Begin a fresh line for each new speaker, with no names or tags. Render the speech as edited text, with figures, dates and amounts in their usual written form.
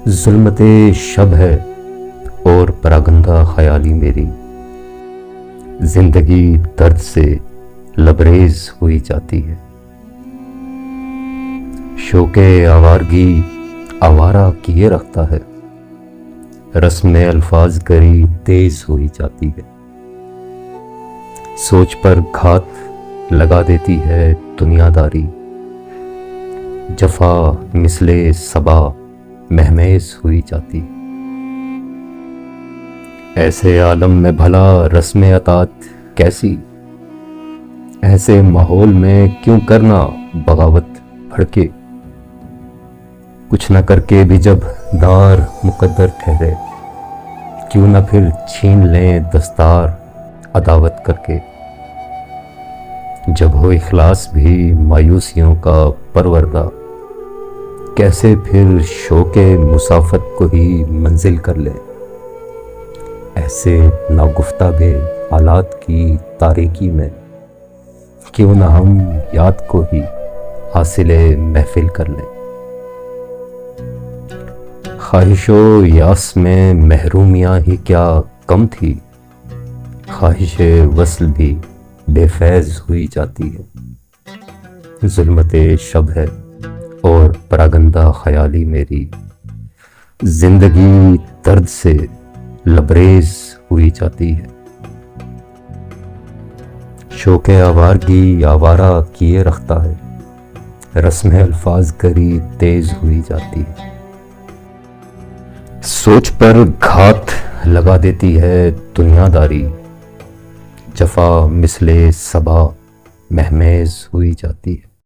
ظلمت شب ہے اور پراگندہ خیالی میری، زندگی درد سے لبریز ہوئی جاتی ہے۔ شوق آوارگی آوارہ کیے رکھتا ہے، رسم الفاظ گری تیز ہوئی جاتی ہے۔ سوچ پر گھات لگا دیتی ہے دنیا داری، جفا مثل صبا مہمیز ہوئی جاتی ہے۔ ایسے عالم میں بھلا رسم اطاعت کیسی، ایسے ماحول میں کیوں کرنا بغاوت بھڑکے۔ کچھ نہ کر کے بھی جب دار مقدر ٹھہرے، کیوں نہ پھر چھین لیں دستار عداوت کر کے۔ جب ہو اخلاص بھی مایوسیوں کا پروردہ، کیسے پھر شوق مسافت کو ہی منزل کر لیں۔ ایسے ناگفتہ بے حالات کی تاریکی میں، کیوں نہ ہم یاد کو ہی حاصل محفل کر لیں۔ خواہش و یاس میں محرومیاں ہی کیا کم تھی، خواہش وصل بھی بے فیض ہوئی جاتی ہے۔ ظلمت شب ہے اور پراگندہ خیالی میری، زندگی درد سے لبریز ہوئی جاتی ہے۔ شوق آوارگی آوارہ کیے رکھتا ہے، رسم الفاظ گری تیز ہوئی جاتی ہے۔ سوچ پر گھات لگا دیتی ہے دنیا داری، جفا مثل صبا مہمیز ہوئی جاتی ہے۔